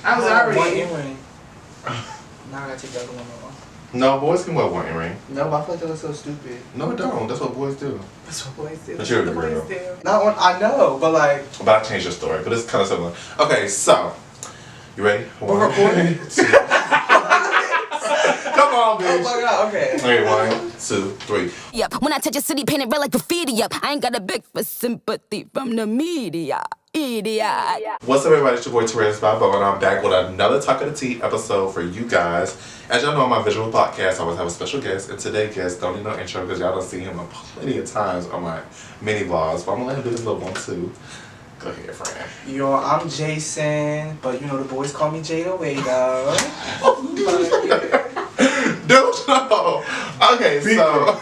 I was already. One earring. Now I gotta take the other one off. No, boys can wear one earring. No, but I feel like that looks so stupid. No, it don't. That's what boys do. That's what boys do. But you're the That's what girl. boys do. Not one, I know, but like. But I changed your story, but it's kind of similar. Okay, so you ready? We're recording. Come on, bitch. Oh my god, okay. Okay, 1, 2, 3. Yep. When I touch a city, paint it red like graffiti. Up. I ain't got a big for sympathy from the media. Idiot. What's up, everybody? It's your boy Therese Bobo, and I'm back with another Talk of the Tea episode for you guys. As y'all know, on my visual podcast, I always have a special guest, and today's guest don't need no intro because y'all done seen him plenty of times on my mini vlogs. But I'm gonna let him do this little one too. Go ahead, friend. Yo, I'm Jason, but you know the boys call me Jada Wado. Don't know. Okay, so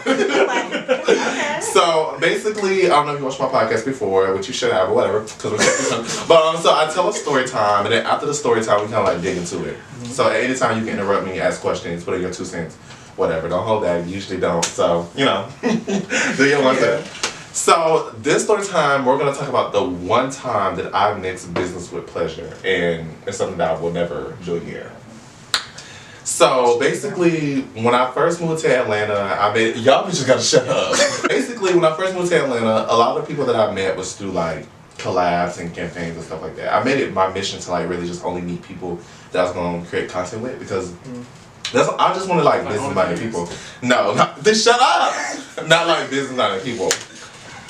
so basically, I don't know if you watched my podcast before, which you should have or whatever, because we're but so I tell a story time, and then after the story time, we kind of like dig into it. So at any time you can interrupt me, ask questions, put in your 2 cents, whatever. Don't hold that. You usually don't. So do your 1 cent. So this story time, we're gonna talk about the one time that I mixed business with pleasure, and it's something that I will never do again. So basically, when I first moved to Atlanta, y'all just gotta shut up. Basically, when I first moved to Atlanta, a lot of people that I met was through like collabs and campaigns and stuff like that. I made it my mission to like really just only meet people that I was gonna create content with because I just wanted like business-minded people. No, shut up. Not like business-minded people.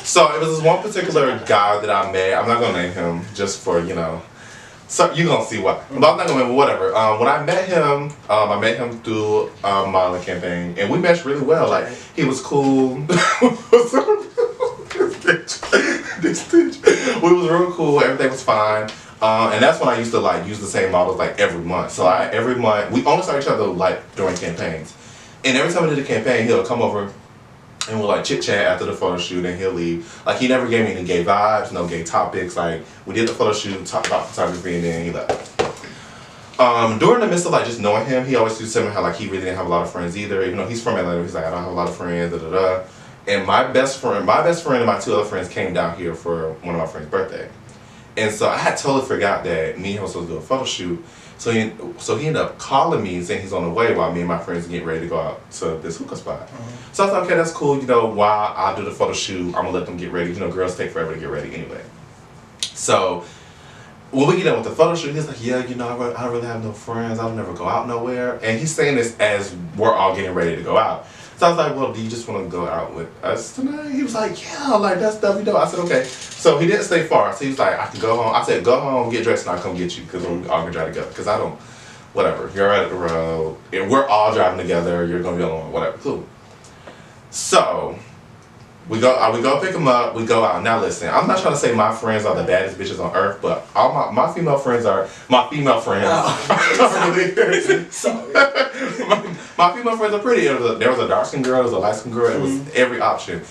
So it was this one particular guy that I met. I'm not gonna name him just for So you're gonna see why. But I'm not gonna remember whatever. When I met him through a modeling campaign, and we meshed really well. Like he was cool. this bitch. We was real cool. Everything was fine. And that's when I used to like use the same models like every month. So every month we only saw each other like during campaigns. And every time we did a campaign, he'll come over and we'll like chit chat after the photo shoot, and he'll leave. Like he never gave me any gay vibes, no gay topics. Like we did the photo shoot, talked about photography, and then he left. During the midst of like just knowing him, he always used to tell me how like he really didn't have a lot of friends either. Even though he's from Atlanta, he's like, I don't have a lot of friends. Da da da. And my best friend and my 2 other friends came down here for one of my friends' birthday, and so I had totally forgot that me and him was supposed to do a photo shoot. So he ended up calling me and saying he's on the way while me and my friends are getting ready to go out to this hookah spot. So I thought, okay, that's cool. While I do the photo shoot, I'm gonna let them get ready. Girls take forever to get ready anyway. So when we get done with the photo shoot, he's like, yeah, I don't really have no friends. I don't never go out nowhere. And he's saying this as we're all getting ready to go out. So I was like, well, do you just want to go out with us tonight? He was like, yeah, like that's stuff we do. I said, okay. So he didn't stay far. So he was like, I can go home. I said, go home, get dressed, and I'll come get you because we're all gonna drive together. Because I don't, whatever. You're at the road. We're all driving together. You're gonna be alone. Whatever. Cool. So we go pick him up. We go out. Now listen, I'm not trying to say my friends are the baddest bitches on earth, but all my female friends are my female friends. My female friends are pretty. There was a dark skinned girl, there was a light skinned girl. It was every option.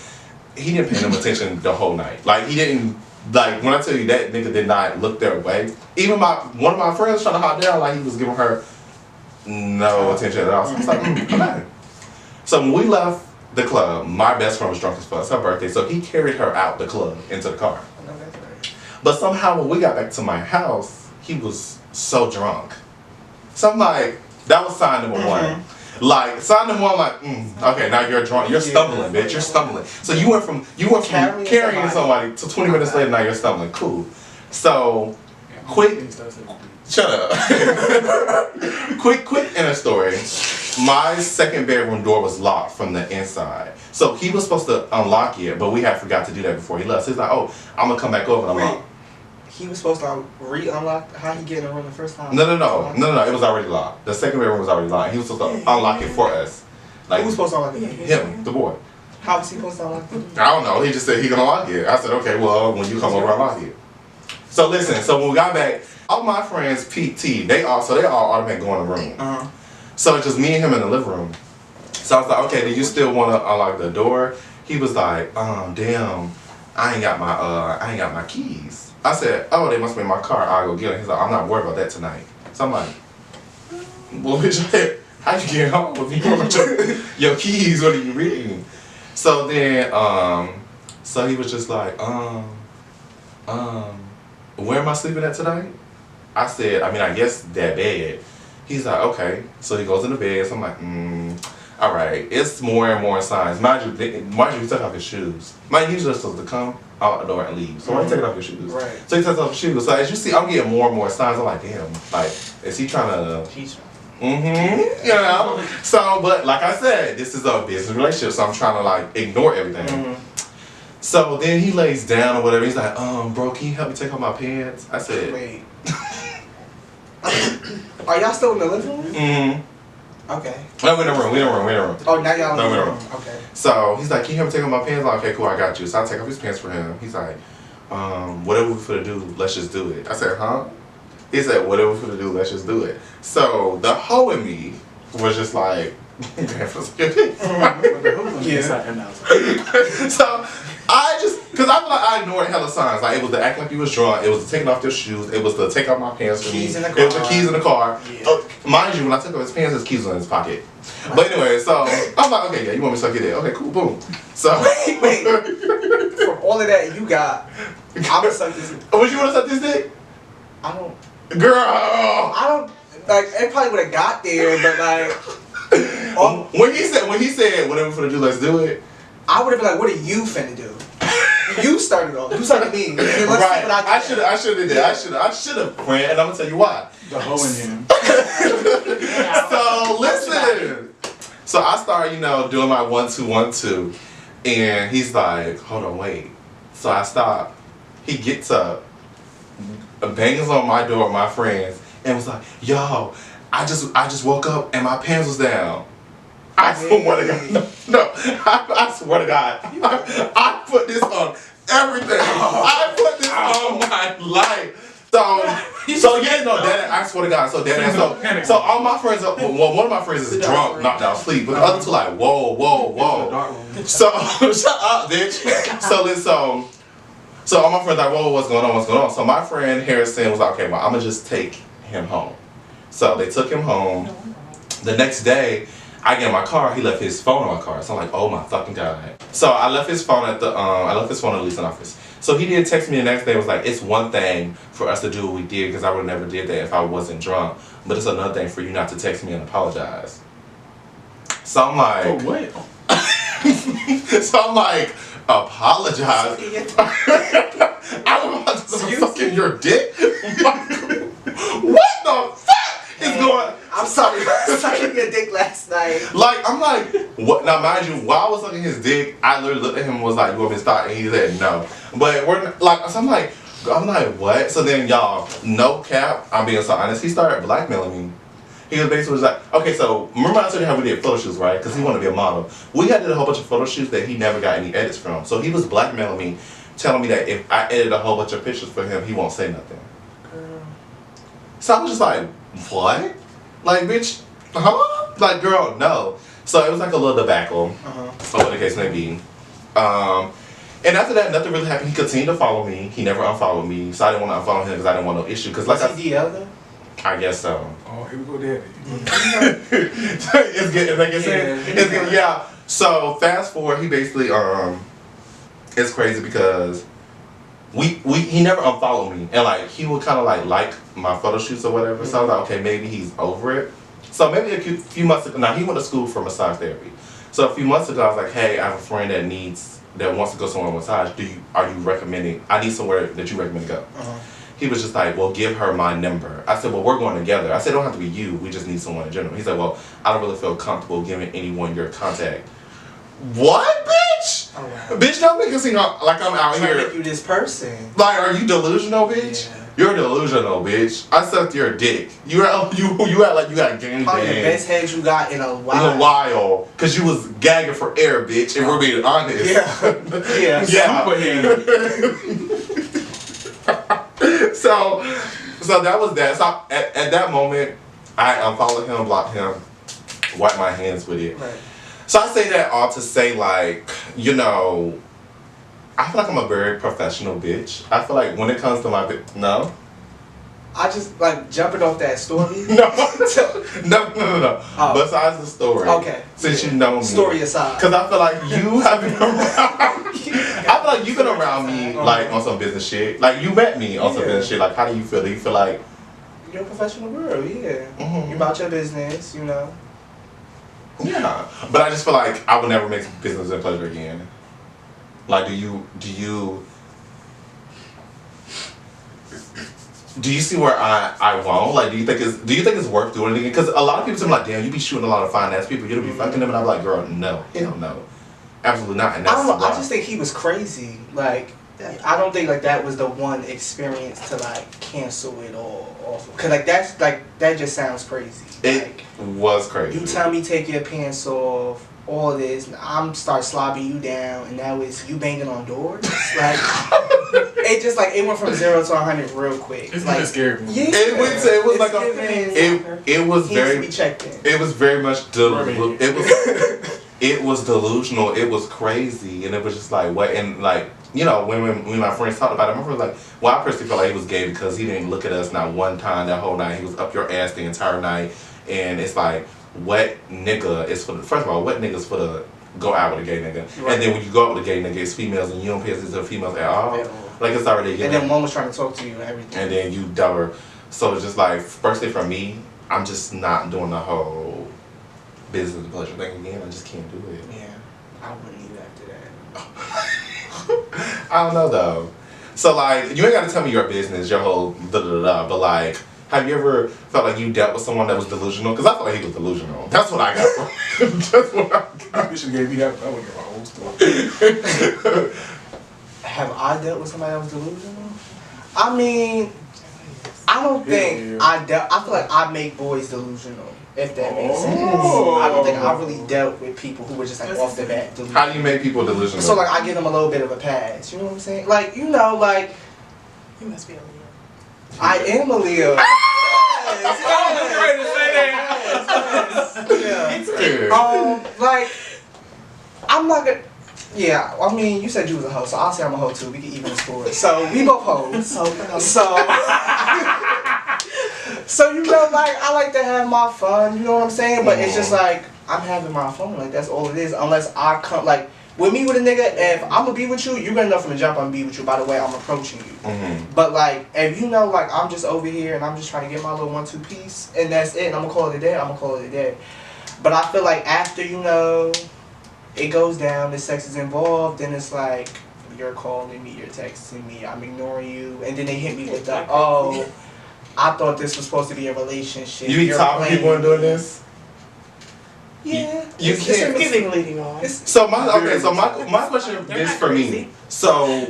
He didn't pay them attention the whole night. Like he didn't. Like when I tell you that nigga did not look their way. Even one of my friends trying to hop down, like he was giving her no attention at all. So I was like, okay. So when we left the club, my best friend was drunk as fuck. It's her birthday, so he carried her out the club into the car. But somehow when we got back to my house, he was so drunk. So I'm like, that was sign number 1. Like sign number 1, like, okay, now you're drunk. You're stumbling, bitch. You're stumbling. So you went from carrying somebody to 20 minutes later, now you're stumbling. Cool. So quick. Shut up. quick inner story. My second bedroom door was locked from the inside. So he was supposed to unlock it, but we had forgot to do that before he left. So he's like, oh, I'm going to come back over and unlock. He was supposed to re-unlock? How he get in the room the first time? No. It was already locked. The second bedroom was already locked. He was supposed to unlock it for us. Like, who was supposed to unlock it? Him, the boy. How was he supposed to unlock it? I don't know. He just said he gonna unlock it. I said, okay, well, when you come over, unlock it. So listen, so when we got back, all my friends PT, they all automatically go in the room. So it's just me and him in the living room. So I was like, okay, do you still want to unlock the door? He was like, damn, I ain't got my keys. I said, oh, they must be in my car. I'll go get them. He's like, I'm not worried about that tonight. So I'm like, well, bitch, how you get home if you want your keys? What are you reading? So then, so he was just like, where am I sleeping at tonight? I said, I mean, I guess that bad. He's like, okay. So he goes in the bed. So I'm like, all right. It's more and more signs. Mind you, he took off his shoes. Mind you, he's just supposed to come out the door and leave. So why you taking off your shoes? Right. So he takes off his shoes. So as you see, I'm getting more and more signs. I'm like, damn. Like, is he trying to? You know. So, but like I said, this is a business relationship. So I'm trying to like ignore everything. So then he lays down or whatever. He's like, bro, can you help me take off my pants? I said, wait. Are y'all still in the living room? Okay. No, we in the room. Oh, now y'all in the No, room. Okay. So he's like, can you help me take off my pants? I'm like, okay, cool, I got you. So I take off his pants for him. He's like, whatever we're finna do, let's just do it. I said, huh? He said, whatever we're finna do, let's just do it. So the hoe in me was just like, Yeah. So I just, because I feel like I ignored hella signs. Like, it was the act like you was drunk, it was the taking off your shoes, it was the take off my pants for Keys me, in the it was the car. keys in the car. Yeah. Oh, mind you, when I took off his pants, his keys were in his pocket. But anyway, so I'm like, okay, yeah, you want me to suck it in? Okay, cool, boom. So Wait. From all of that you got, I'ma suck this. Would you want to suck this dick? I don't. Girl! I don't. Like, it probably would have got there, but like. When he said whatever we're finna do, let's do it. I would have been like, what are you finna do? You started off. You started me. Let's see Right. what I should have did. I should have, friend, and I'm gonna tell you why. The hoe in him. So listen. So I start, doing my 1 2 1 2, and he's like, hold on, wait. So I stop. He gets up, bangs on my door with my friends, and was like, yo, I just woke up and my pants was down. I swear to God. No, I swear to God. I put this on everything. I put this on my life. So yeah, no, that I swear to God. So all my friends, well, one of my friends is drunk, knocked out asleep, but the other two like, whoa. So shut up, bitch. So all my friends like, whoa, what's going on? So my friend Harrison was like, okay, well, I'm gonna just take him home. So they took him home. The next day, I get in my car. He left his phone in my car. So I'm like, oh my fucking God. So I left his phone at the the leasing office. So he did text me the next day. Was like, it's one thing for us to do what we did because I would have never did that if I wasn't drunk. But it's another thing for you not to text me and apologize. So I'm like, Oh, what? so I'm like, apologize. I'm about to suck in your dick. What the fuck is going? I'm sorry. I was sucking your dick last night. Like, I'm like, what? Now, mind you, while I was sucking his dick, I literally looked at him and was like, you want me to stop? And he said no. But we're like, so I'm like, what? So then, y'all, no cap, I'm being so honest, he started blackmailing me. He was basically like, okay, so remember I told you how we did photo shoots, right? Because he wanted to be a model. We had did a whole bunch of photo shoots that he never got any edits from. So he was blackmailing me, telling me that if I edit a whole bunch of pictures for him, he won't say nothing. So I was just like, what? Like, bitch, huh? Like, girl, no. So it was like a little debacle, or what the case may be. And after that, nothing really happened. He continued to follow me. He never unfollowed me. So I didn't want to unfollow him because I didn't want no issue. Because like Was he DL though? I guess so. Oh, here we go, daddy. It's good. Like I said, it's good. Yeah. So fast forward, he basically it's crazy because he never unfollowed me, and like he would kind of like my photo shoots or whatever. So I was like, okay, maybe he's over it. So maybe a few months ago, now he went to school for massage therapy. So a few months ago, I was like, hey, I have a friend that wants to go somewhere on massage. Are you recommending? I need somewhere that you recommend to go. He was just like, well, give her my number. I said, well, we're going together. I said, it don't have to be you. We just need someone in general. He said, well, I don't really feel comfortable giving anyone your contact. What, bitch? Oh, wow. Bitch, don't make it seem like I'm out Trying to here. make you this person. Like, are you delusional, bitch? Yeah. You're delusional, bitch. I sucked your dick. You act like you got gang Probably the bang best head you got in a in while. a while. Cause you was gagging for air, bitch, if we're being honest. Yeah. Yeah. So that was that. So at that moment, I unfollowed him, blocked him, wiped my hands with it. Right. So I say that all to say, like, I feel like I'm a very professional bitch. I feel like when it comes to my no. I just like jumping off that story. No. Oh. Besides the story. Okay. Since you know me. Story aside. Because I feel like you have been around. I feel like you've been around me like on some business shit. Like you met me on some business shit. Like how do you feel? Do you feel like you're a professional girl, yeah. Mhm. You about your business, you know. Yeah, but I just feel like I would never mix business and pleasure again. Like, do you see where I won't? Like, do you think it's worth doing it again? Because a lot of people say like, damn, you be shooting a lot of fine ass people, you'll be fucking them, and I'm like, girl, no, hell no, absolutely not. And that's I don't know. why. I just think he was crazy. Like, I don't think like that was the one experience to like cancel it all off. Cause like that just sounds crazy. It Like, was crazy. you tell me take your pants off, all this, and I'm start slobbing you down, and now it's you banging on doors. Like, it just like it went from 0 to 100 real quick. It's like, kind of scary. Yeah, It was It's like giving- it was he needs to very be checked in. it was very much Mermaid. it was delusional. It was crazy, and it was just like what and like. You know, when my friends talked about it, I remember like, well, I personally felt like he was gay because he didn't look at us not one time that whole night. He was up your ass the entire night, and it's like, what nigga is for the, first of all, what nigga's for the go out with a gay nigga, Right. and then when you go out with a gay nigga, it's females, and you don't pay attention to females at all. At all. Like it's already And given. then one was trying to talk to you and everything. And then you double. So it's just like, firstly for me, I'm just not doing the whole business pleasure thing again. I just can't do it. Yeah, I wouldn't either after that. I don't know though. So like, you ain't gotta tell me your business, your whole but like, have you ever felt like you dealt with someone that was delusional? Because I felt like he was delusional. That's what I got from That's what I got. You should have gave me that. I would get my whole story. Have I dealt with somebody that was delusional? I mean, I don't think Yeah. I feel like I make boys delusional, if that makes sense. Oh. I don't think I really dealt with people who were just like off the bat delusional. How do you make people delusional? So like I give them a little bit of a pass, you know what I'm saying? Like, you know, like You must be a Leo. I am a Leo. Yeah. Like I'm not gonna. Yeah, I mean, you said you was a hoe, so I'll say I'm a hoe too. We can even score it. So we both hoes. So, so you know, like I like to have my fun. You know what I'm saying? But it's just like I'm having my fun. Like that's all it is. Unless I come, like with me with a nigga, if I'm gonna be with you, you're gonna know from the jump I'm gonna be with you by the way I'm approaching you. Mm-hmm. But like, if you know, like I'm just over here and I'm just trying to get my little 1-2 piece, and that's it. And I'm gonna call it a day. I'm gonna call it a day. But I feel like after you know, it goes down, the sex is involved, then it's like you're calling me, you're texting me, I'm ignoring you, and then they hit me with the oh, I thought this was supposed to be a relationship. You be You're talking playing people and doing me." this? Yeah, You it's can't- a Give him leading on. So my question They're is not for me. crazy. So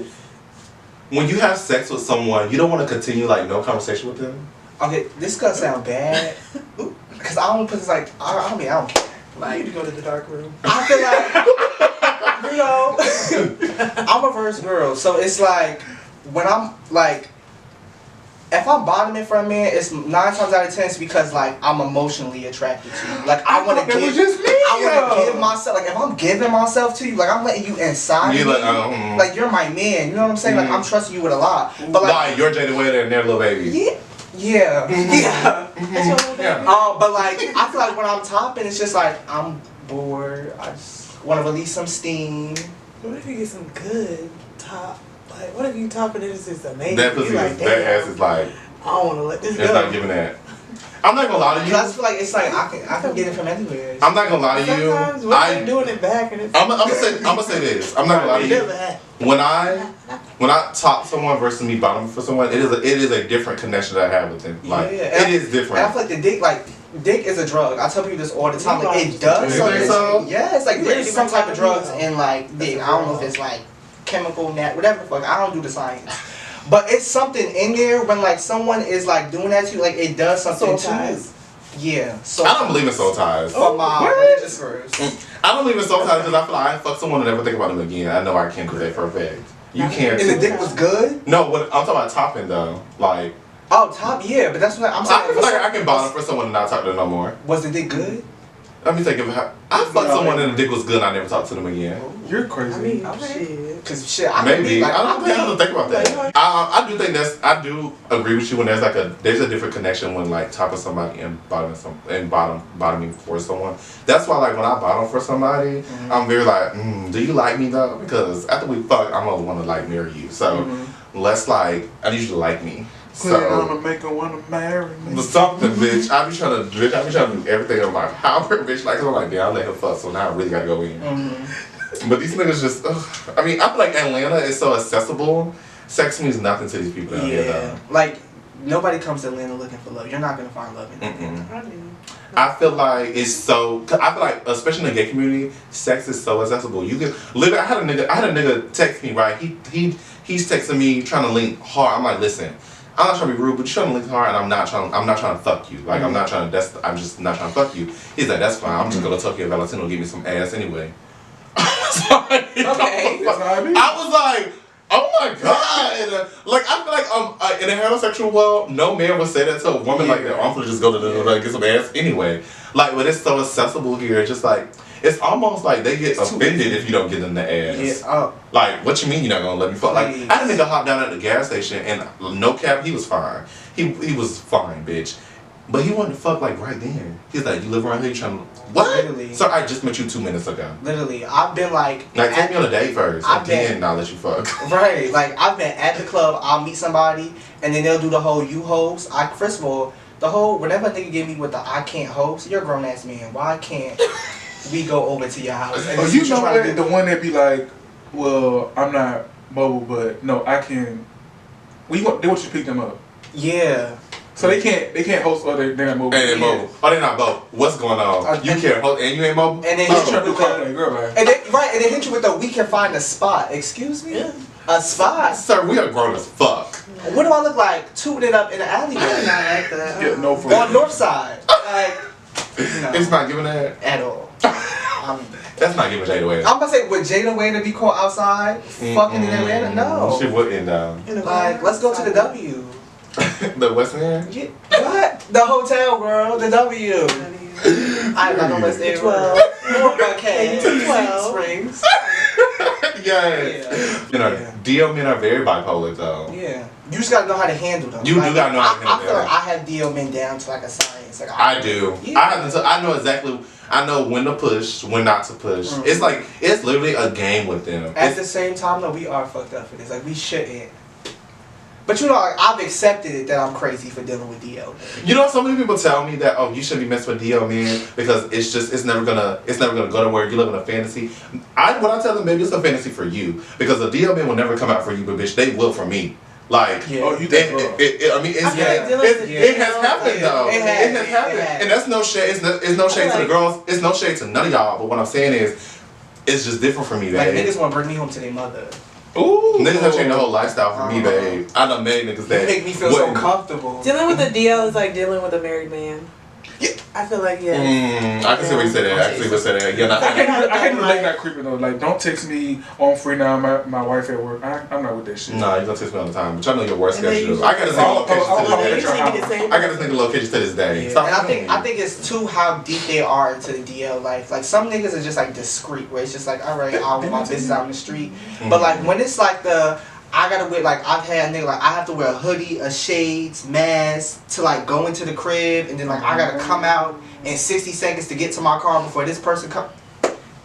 when you have sex with someone, you don't want to continue like no conversation with them? Okay, this gonna sound bad, cause I don't put this like I mean I don't care. I need to go to the dark room. I feel like, you know, I'm a verse girl, so it's like, when I'm, like, if I'm bottoming for a man, it's 9 times out of 10 it's because, like, I'm emotionally attracted to you. Like, I want to That was give, just me, I want to yo. give myself, like, if I'm giving myself to you, like, I'm letting you inside You me. like, Like, you're my man, you know what I'm saying? Like, I'm trusting you with a lot. But, like, like, you're Jada Waiter and their little baby. yeah. Yeah. Yeah. That's your little Yeah. baby. But like, I feel like when I'm topping, it's just like I'm bored. I just want to release some steam. What if you get some good top? Like, what if you topping it? This is amazing. That pussy You like, is, that damn, ass is like, I don't want to let this it's go. not giving that. I'm not gonna lie to Cause I you. just feel like it's like I can get it from anywhere. I'm not gonna lie to you. Sometimes when they're doing it back and it's I'm gonna say this. I'm not gonna lie to it you. doesn't happen. When I top someone versus me bottom for someone, it is a different connection that I have with them. Like Yeah. it is And I different. feel like dick is a drug. I tell people this all the time. Like it does You think something. so? Yeah, it's like You there's think some it's type of like drugs a in like dick. I don't know if it's like chemical, whatever the fuck. I don't do the science. But it's something in there when like someone is like doing that to you, like it does something Soul to you. ties. Yeah. So I don't believe in soul ties. for my religious first. I don't believe in soul ties because I feel like I fuck someone and never think about them again. I know I can't do that for a fact. You can't. And the dick was good? No, what I'm talking about topping though. Like Oh, top, yeah, but that's what I'm I saying. feel like I can bottom for someone and not talk to them no more. Was the dick good? Let me think of how I fucked someone and the dick was good and I never talked to them again. You're crazy. I mean, Okay. shit. Cause shit, I Maybe Be, like, I don't think I have to think about that. Like, I do think I do agree with you when there's a different connection when like topping somebody and bottoming for someone. That's why like when I bottom for somebody, I'm very like, do you like me though? Because after we fuck, I'm gonna want to like marry you. So let's like I need you to like me. So, make her wanna marry me. but something, bitch. I be trying to do everything in my power, bitch. Like, I'm like, damn, I let her fuck, so now I really gotta go in. Mm-hmm. But these niggas just, ugh. I mean, I feel like Atlanta is so accessible. Sex means nothing to these people down here, Yeah, though. like nobody comes to Atlanta looking for love. You're not gonna find love in Atlanta. Mm-mm. I do. I feel like it's so. 'Cause I feel like, especially in the gay community, sex is so accessible. You can literally. I had a nigga text me, right. He's texting me trying to link hard. I'm like, listen, I'm not trying to be rude, but you're trying to link hard, and I'm not trying to fuck you. Like, I'm just not trying to fuck you. He's like, that's fine. I'm just gonna Tokyo Valentino get me some ass anyway. Okay. That's how I be. I was like, oh my god! Like, I feel like in a heterosexual world, no man would say that to a woman like that. I'm gonna just go to the get some ass anyway. Like, but it's so accessible here. It's just like it's almost like they get offended if you don't get them the ass. Yeah. Like, what you mean you're not gonna let me fuck? Like, Please. I had a nigga hop down at the gas station and no cap, he was fine. He was fine, bitch. But he wanted to fuck like right then. He's like, you live around here, you trying to what? Literally. So I just met you 2 minutes ago. Literally, I've been like. Like, take me on a date first, I've and then been- I'll let you fuck. Right, like I've been at the club, I'll meet somebody, and then they'll do the whole you host. First of all, the whole whenever a nigga get me with the I can't host, you're a grown ass man. Why can't we go over to your house? And Oh, this you is what know you're trying to what? do. The one that be like, well, I'm not mobile, but no, I can. Well, they want you to pick them up, Yeah. so they can't host or they're not mobile. And then Yeah. mobile. Oh, they're not both. What's going on? You can't hold, and you ain't mobile? And then I'm hit you trying to do with car the, play, girl, man. and they hit you with the we can find a spot. Excuse me? Yeah. A spot? Sir, we are grown as fuck. What do I look like? Tooting it up in the I do not alleyway. like that. Yeah, no for On north side. Like no, It's not giving that. at all. That's not giving Jada away. I'm about to say, would Jada Wayne be caught outside fucking in Atlanta? No. She wouldn't, though. In the Like, let's go to the W. The West End? Yeah. What? The hotel, girl. The W. I'm not gonna list 12. Okay. 12. Springs. Yes. You know, Yeah. DL men are very bipolar, though. Yeah. You just gotta know how to handle them. You do gotta know how to handle I feel them. like I have DL men down to like a science. Like I do. Yeah. I know exactly. I know when to push, when not to push. Mhm. It's like it's literally a game with them. At It's, the same time, though, we are fucked up for this. Like we shouldn't. But you know, like, I've accepted it that I'm crazy for dealing with DL. you know, so many people tell me that you shouldn't be messing with DL men because it's never gonna go to where you live in a fantasy. What I tell them, maybe it's a fantasy for you because the DL men will never come out for you, but bitch, they will for me. Like, Yeah. Oh, you think wrong. I mean, it's, I feel like dealing with it has DL happened though. It It has. has happened, It has. and that's no shade. It's no shade to the girls. It's no shade to none of y'all. But what I'm saying is, it's just different for me, Like babe. niggas want to bring me home to their mother. Ooh. Niggas have changed the whole lifestyle for me, babe. I done made niggas You that make me feel so wouldn't- comfortable. Dealing with a DL is like dealing with a married man. Yeah. I feel like, yeah. I can see what you said. I can see what you said. Yeah, I nah, can't do late night creeping though. Like, don't text me on free now. My wife at work. I'm not with that shit. nah, you gonna text me all the time, but y'all know your work And then schedule. you- I gotta think of locations Oh, to oh, this They day. usually be the same. I gotta think of locations to this day. Yeah. Stop And I playing. think it's too how deep they are into the DL life. Like some niggas are just like discreet, where it's just like, all right, I'll wear my business out in the street. But like when it's like I gotta wear, like I've had a nigga like I have to wear a hoodie, a shades, mask to like go into the crib, and then like I gotta come out in 60 seconds to get to my car before this person come.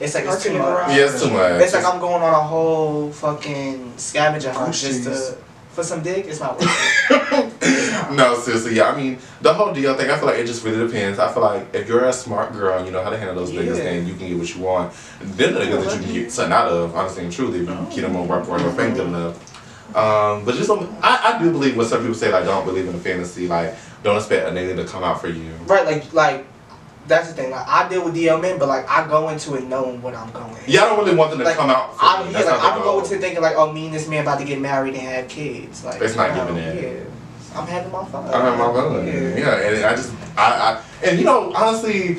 It's like it's too much. Yeah, it's too much. It's like I'm going on a whole fucking scavenger hunt Oh, just jeez. for some dick. It's not worth it. No, seriously, yeah. I mean, the whole deal thing, I feel like it just really depends. I feel like if you're a smart girl and you know how to handle those niggas, Yeah. then you can get what you want. Then the niggas that you can get something out of, honestly and truly, if you keep them on right for your thing good enough. But just, I do believe what some people say, like, don't believe in a fantasy, like, don't expect a nigga to come out for you. Right, like that's the thing. Like I deal with DL men, but like I go into it knowing what I'm going. Yeah, I don't really want them to Like, come out for I you. don't, That's like, not I the don't go goal. into thinking like, oh, me and this man about to get married and have kids. Like It's not you know, giving that. Yeah, I'm having my fun. I have my fun. Yeah, and I just, and you know, honestly,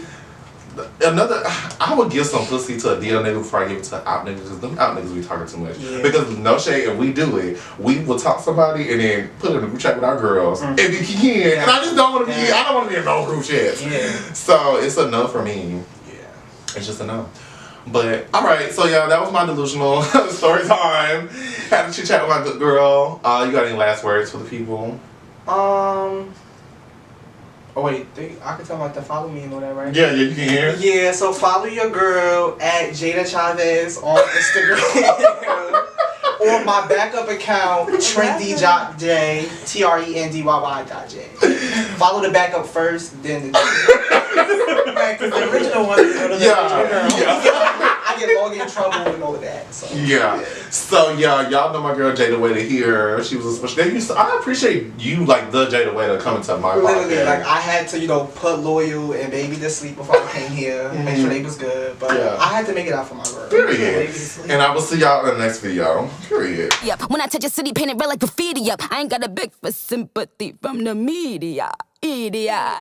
I would give some pussy to a DL nigga before I give it to out niggas, because them out niggas be talking too much. Yeah. Because no shade, if we do it, we will talk somebody and then put it in a group chat with our girls. Mm. If you can, and I just don't want to be, Yeah. I don't want to be in no group chats. Yeah. So it's a no for me. Yeah. It's just a no. But alright, so yeah, that was my delusional story time. Had a chit chat with my good girl. You got any last words for the people? Oh wait, I can tell them like to follow me and all that, right? Yeah, you can hear. Yeah, so follow your girl at Jada Chavez on Instagram. Or my backup account, trendy.j, TRENDYY.j. Follow the backup first, then the Right, because the original one is one of the original girls. I get login trouble and all of that. So. Yeah. So yeah, y'all know my girl Jada Waiter here. She was a special. They used to, I appreciate you, like the Jada Waiter, coming to my Literally, podcast. like I had to, put Loyal and Baby to sleep before I came here, make sure they was good. But Yeah. I had to make it out for my girl. Period. And I will see y'all in the next video. Period. Yep. When I touch a city, painted red like graffiti up. I ain't got a beg for sympathy from the media. Idiot.